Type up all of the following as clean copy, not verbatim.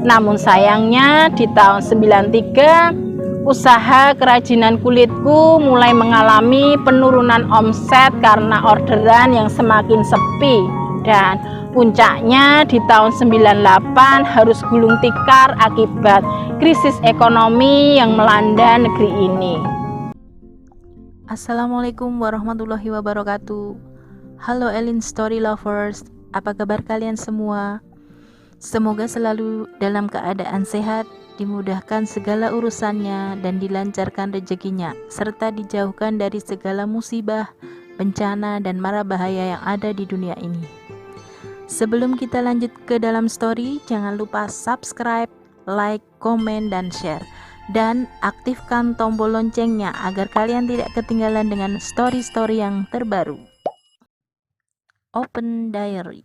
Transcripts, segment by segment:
Namun sayangnya di tahun 93 usaha kerajinan kulitku mulai mengalami penurunan omset karena orderan yang semakin sepi, dan puncaknya di tahun 98 harus gulung tikar akibat krisis ekonomi yang melanda negeri ini. Assalamualaikum warahmatullahi wabarakatuh. Halo Elin Story Lovers, apa kabar kalian semua? Semoga selalu dalam keadaan sehat, dimudahkan segala urusannya dan dilancarkan rezekinya, serta dijauhkan dari segala musibah, bencana, dan mara bahaya yang ada di dunia ini. Sebelum kita lanjut ke dalam story, jangan lupa subscribe, like, komen, dan share. Dan aktifkan tombol loncengnya agar kalian tidak ketinggalan dengan story-story yang terbaru. Open Diary.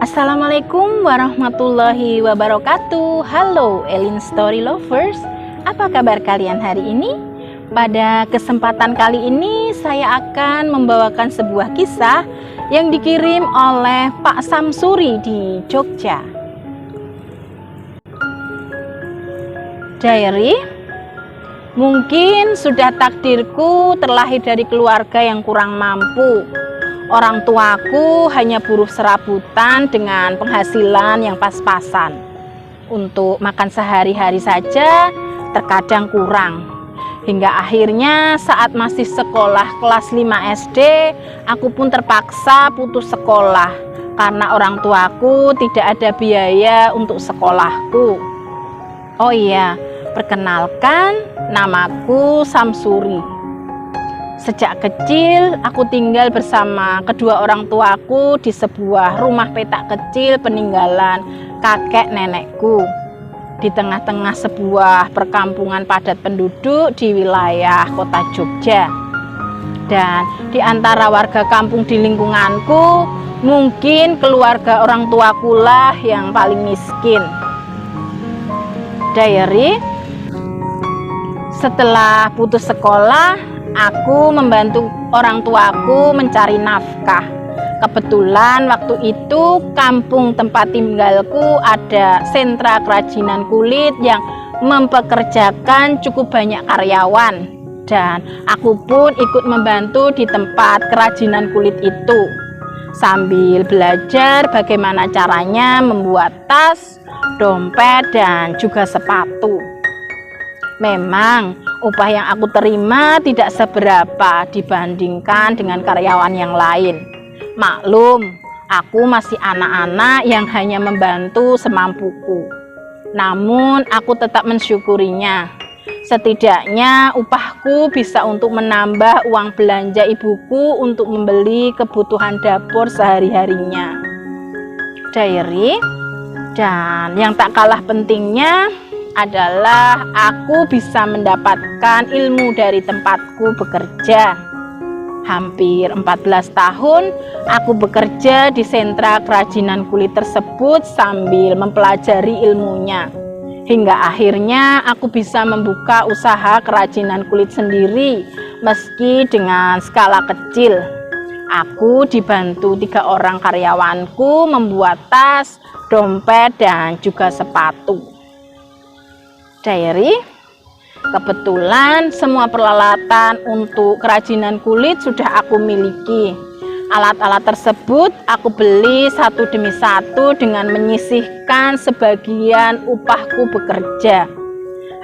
Assalamualaikum warahmatullahi wabarakatuh. Halo Elin Story Lovers, apa kabar kalian hari ini? Pada kesempatan kali ini saya akan membawakan sebuah kisah yang dikirim oleh Pak Samsuri di Jogja. Diary, mungkin sudah takdirku terlahir dari keluarga yang kurang mampu. Orang tuaku hanya buruh serabutan dengan penghasilan yang pas-pasan. Untuk makan sehari-hari saja terkadang kurang. Hingga akhirnya saat masih sekolah kelas 5 SD, aku pun terpaksa putus sekolah karena orang tuaku tidak ada biaya untuk sekolahku. Oh iya, perkenalkan, namaku Samsuri. Sejak kecil, aku tinggal bersama kedua orang tuaku di sebuah rumah petak kecil peninggalan kakek nenekku di tengah-tengah sebuah perkampungan padat penduduk di wilayah kota Jogja. Dan di antara warga kampung di lingkunganku, mungkin keluarga orang tuaku lah yang paling miskin. Diary, setelah putus sekolah, aku membantu orang tuaku mencari nafkah. Kebetulan waktu itu kampung tempat tinggalku ada sentra kerajinan kulit yang mempekerjakan cukup banyak karyawan, dan aku pun ikut membantu di tempat kerajinan kulit itu sambil belajar bagaimana caranya membuat tas, dompet, dan juga sepatu. Memang upah yang aku terima tidak seberapa dibandingkan dengan karyawan yang lain. Maklum, aku masih anak-anak yang hanya membantu semampuku. Namun aku tetap mensyukurinya. Setidaknya upahku bisa untuk menambah uang belanja ibuku untuk membeli kebutuhan dapur sehari-harinya. Diary, dan yang tak kalah pentingnya adalah aku bisa mendapatkan ilmu dari tempatku bekerja. Hampir 14 tahun aku bekerja di sentra kerajinan kulit tersebut sambil mempelajari ilmunya. Hingga akhirnya aku bisa membuka usaha kerajinan kulit sendiri meski dengan skala kecil. Aku dibantu 3 orang karyawanku membuat tas, dompet, dan juga sepatu. Diary, kebetulan semua peralatan untuk kerajinan kulit sudah aku miliki. Alat-alat tersebut aku beli satu demi satu dengan menyisihkan sebagian upahku bekerja.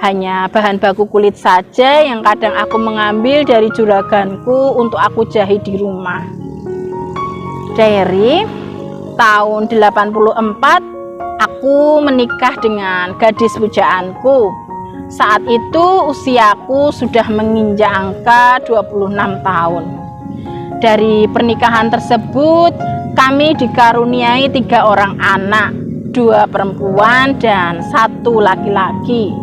Hanya bahan baku kulit saja yang kadang aku mengambil dari juraganku untuk aku jahit di rumah. Diary, tahun 84 aku menikah dengan gadis pujaanku. Saat itu usiaku sudah menginjak angka 26 tahun. Dari pernikahan tersebut, kami dikaruniai 3 orang anak, 2 perempuan dan 1 laki-laki.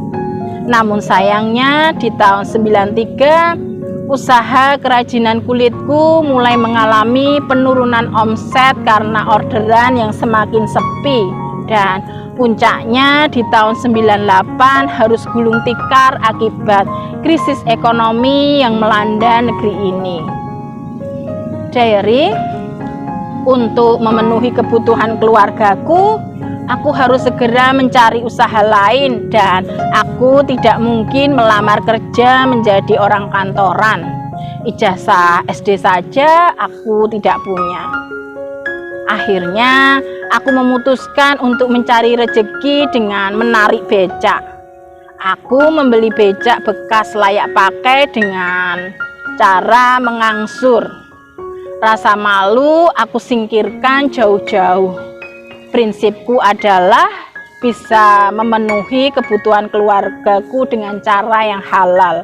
Namun sayangnya di tahun 93 Usaha kerajinan kulitku mulai mengalami penurunan omset karena orderan yang semakin sepi, dan puncaknya di tahun 98 harus gulung tikar akibat krisis ekonomi yang melanda negeri ini. Diary, untuk memenuhi kebutuhan keluargaku, aku harus segera mencari usaha lain dan aku tidak mungkin melamar kerja menjadi orang kantoran. Ijazah SD saja aku tidak punya. Akhirnya aku memutuskan untuk mencari rezeki dengan menarik becak. Aku membeli becak bekas layak pakai dengan cara mengangsur. Rasa malu aku singkirkan jauh-jauh. Prinsipku adalah bisa memenuhi kebutuhan keluargaku dengan cara yang halal.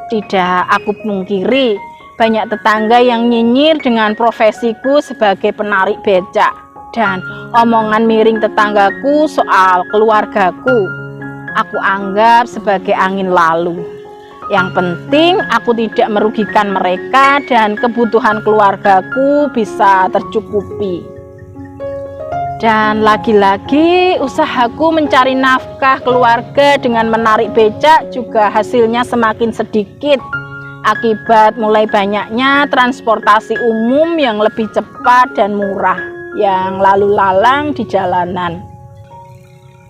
Tidak aku pungkiri, banyak tetangga yang nyinyir dengan profesiku sebagai penarik becak dan omongan miring tetanggaku soal keluargaku aku anggap sebagai angin lalu. Yang penting aku tidak merugikan mereka dan kebutuhan keluargaku bisa tercukupi. Dan lagi-lagi usahaku mencari nafkah keluarga dengan menarik becak juga hasilnya semakin sedikit akibat mulai banyaknya transportasi umum yang lebih cepat dan murah yang lalu lalang di jalanan.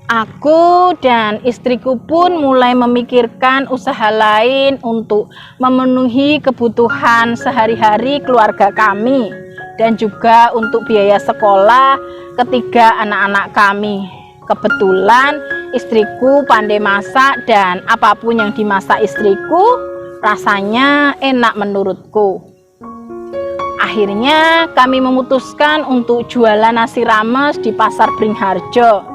Aku dan istriku pun mulai memikirkan usaha lain untuk memenuhi kebutuhan sehari-hari keluarga kami dan juga untuk biaya sekolah ketiga anak-anak kami. Kebetulan istriku pandai masak dan apapun yang dimasak istriku rasanya enak menurutku. Akhirnya kami memutuskan untuk jualan nasi rames di Pasar Bringharjo.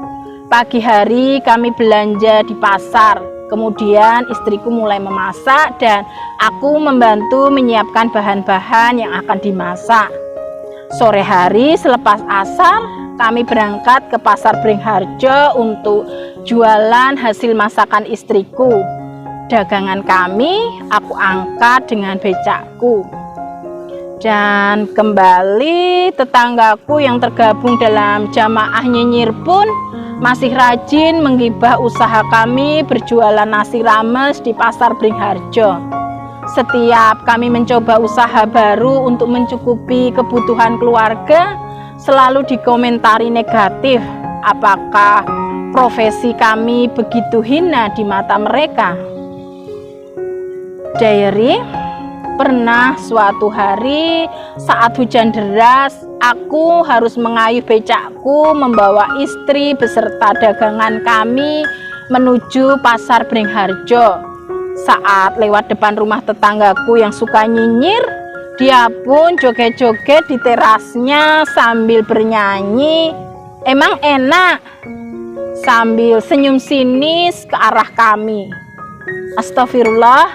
Pagi hari kami belanja di pasar, kemudian istriku mulai memasak dan aku membantu menyiapkan bahan-bahan yang akan dimasak. Sore hari selepas asar, kami berangkat ke Pasar Bringharjo untuk jualan hasil masakan istriku. Dagangan kami aku angkat dengan becakku. Dan kembali tetanggaku yang tergabung dalam jamaah nyinyir pun masih rajin menggibah usaha kami berjualan nasi rames di Pasar Bringharjo. Setiap kami mencoba usaha baru untuk mencukupi kebutuhan keluarga, selalu dikomentari negatif. Apakah profesi kami begitu hina di mata mereka? Diary, pernah suatu hari saat hujan deras, aku harus mengayuh becakku membawa istri beserta dagangan kami menuju Pasar Bringharjo. Saat lewat depan rumah tetanggaku yang suka nyinyir, dia pun joget-joget di terasnya sambil bernyanyi, "Emang enak?" sambil senyum sinis ke arah kami. Astagfirullah,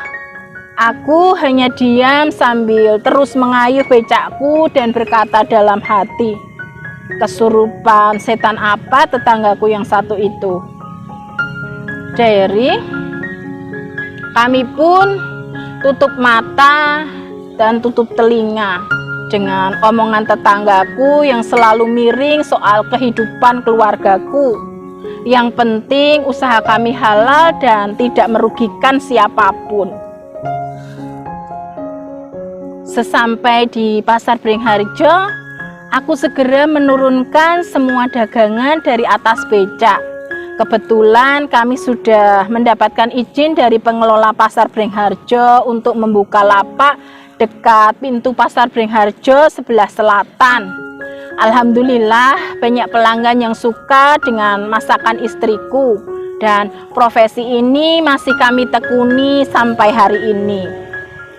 aku hanya diam sambil terus mengayuh becakku dan berkata dalam hati, kesurupan setan apa tetanggaku yang satu itu. Diary, kami pun tutup mata dan tutup telinga dengan omongan tetanggaku yang selalu miring soal kehidupan keluargaku. Yang penting usaha kami halal dan tidak merugikan siapapun. Sesampai di Pasar Bringharjo, aku segera menurunkan semua dagangan dari atas becak. Kebetulan kami sudah mendapatkan izin dari pengelola Pasar Bringharjo untuk membuka lapak dekat pintu Pasar Bringharjo sebelah selatan. Alhamdulillah banyak pelanggan yang suka dengan masakan istriku dan profesi ini masih kami tekuni sampai hari ini.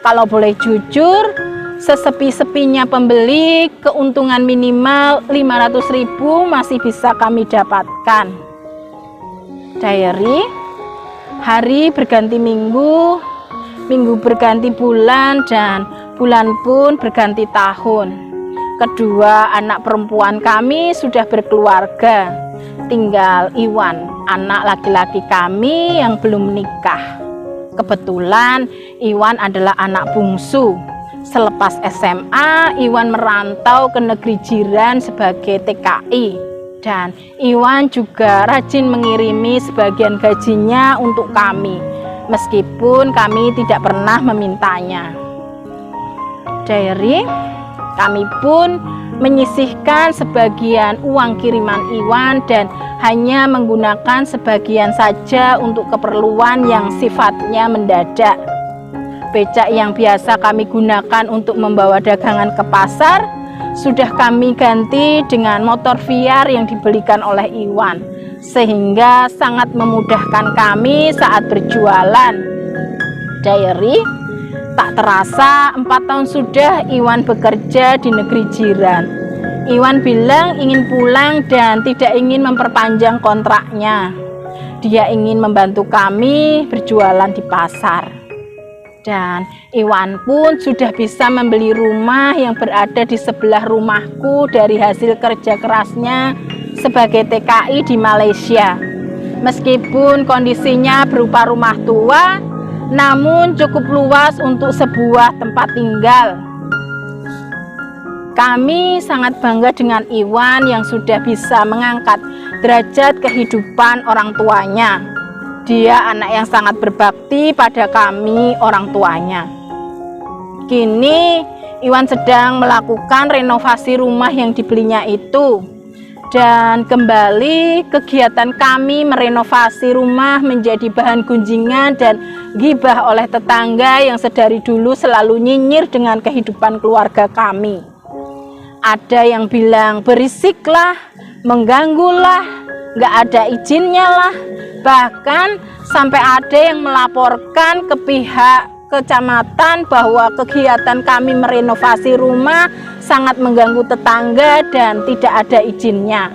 Kalau boleh jujur, sesepi-sepinya pembeli, keuntungan minimal 500.000 masih bisa kami dapatkan. Diary, hari berganti minggu, minggu berganti bulan, dan bulan pun berganti tahun. Kedua anak perempuan kami sudah berkeluarga, tinggal Iwan, anak laki-laki kami yang belum menikah. Kebetulan Iwan adalah anak bungsu. Selepas SMA, Iwan merantau ke negeri jiran sebagai TKI. Dan Iwan juga rajin mengirimi sebagian gajinya untuk kami, meskipun kami tidak pernah memintanya. Diary, kami pun menyisihkan sebagian uang kiriman Iwan dan hanya menggunakan sebagian saja untuk keperluan yang sifatnya mendadak. Becak yang biasa kami gunakan untuk membawa dagangan ke pasar sudah kami ganti dengan motor VR yang dibelikan oleh Iwan, sehingga sangat memudahkan kami saat berjualan. Diary, tak terasa 4 tahun sudah Iwan bekerja di negeri jiran. Iwan bilang ingin pulang dan tidak ingin memperpanjang kontraknya. Dia ingin membantu kami berjualan di pasar. Dan Iwan pun sudah bisa membeli rumah yang berada di sebelah rumahku dari hasil kerja kerasnya sebagai TKI di Malaysia. Meskipun kondisinya berupa rumah tua, namun cukup luas untuk sebuah tempat tinggal. Kami sangat bangga dengan Iwan yang sudah bisa mengangkat derajat kehidupan orang tuanya. Dia anak yang sangat berbakti pada kami orang tuanya. Kini Iwan sedang melakukan renovasi rumah yang dibelinya itu. Dan kembali kegiatan kami merenovasi rumah menjadi bahan gunjingan dan gibah oleh tetangga yang sedari dulu selalu nyinyir dengan kehidupan keluarga kami. Ada yang bilang berisiklah, mengganggulah, gak ada izinnya lah. Bahkan sampai ada yang melaporkan ke pihak kecamatan bahwa kegiatan kami merenovasi rumah sangat mengganggu tetangga dan tidak ada izinnya.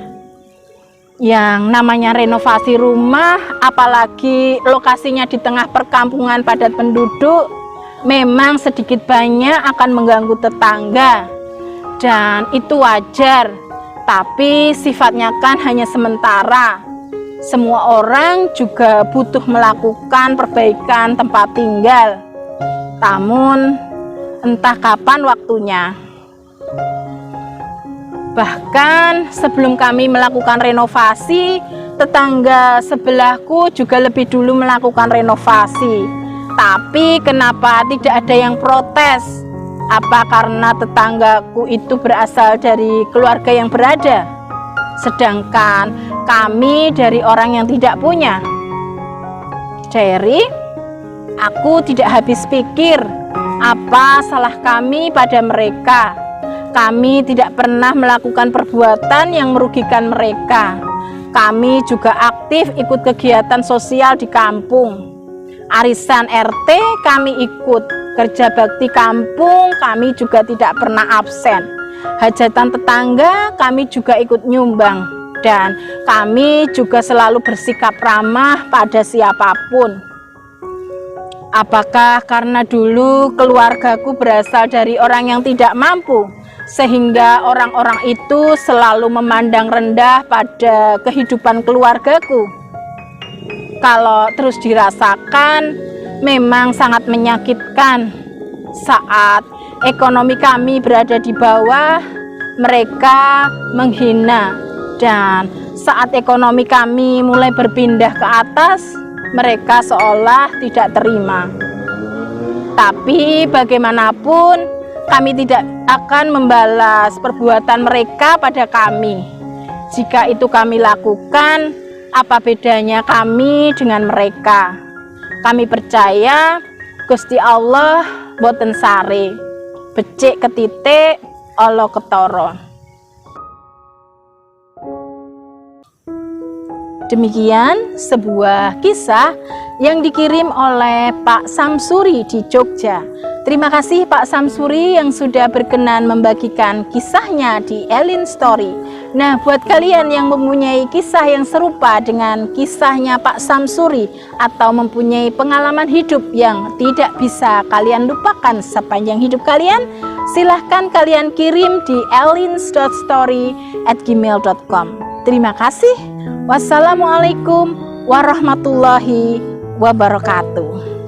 Yang namanya renovasi rumah, apalagi lokasinya di tengah perkampungan padat penduduk, memang sedikit banyak akan mengganggu tetangga. Dan itu wajar, tapi sifatnya kan hanya sementara. Semua orang juga butuh melakukan perbaikan tempat tinggal. Namun entah kapan waktunya. Bahkan sebelum kami melakukan renovasi, tetangga sebelahku juga lebih dulu melakukan renovasi. Tapi kenapa tidak ada yang protes? Apa karena tetanggaku itu berasal dari keluarga yang berada, sedangkan kami dari orang yang tidak punya? Diary, aku tidak habis pikir apa salah kami pada mereka. Kami tidak pernah melakukan perbuatan yang merugikan mereka. Kami juga aktif ikut kegiatan sosial di kampung. Arisan RT kami ikut, kerja bakti kampung kami juga tidak pernah absen. Hajatan tetangga kami juga ikut nyumbang. Dan kami juga selalu bersikap ramah pada siapapun. Apakah karena dulu keluargaku berasal dari orang yang tidak mampu, sehingga orang-orang itu selalu memandang rendah pada kehidupan keluargaku? Kalau terus dirasakan, memang sangat menyakitkan. Saat ekonomi kami berada di bawah, mereka menghina. Dan saat ekonomi kami mulai berpindah ke atas, mereka seolah tidak terima. Tapi bagaimanapun, kami tidak akan membalas perbuatan mereka pada kami. Jika itu kami lakukan, apa bedanya kami dengan mereka? Kami percaya Gusti Allah boten sare, becik ketitik Allah ketara. Demikian sebuah kisah yang dikirim oleh Pak Samsuri di Jogja. Terima kasih Pak Samsuri yang sudah berkenan membagikan kisahnya di Elin Story. Nah, buat kalian yang mempunyai kisah yang serupa dengan kisahnya Pak Samsuri atau mempunyai pengalaman hidup yang tidak bisa kalian lupakan sepanjang hidup kalian, silahkan kalian kirim di elins.story@gmail.com. Terima kasih. Wassalamualaikum warahmatullahi wabarakatuh.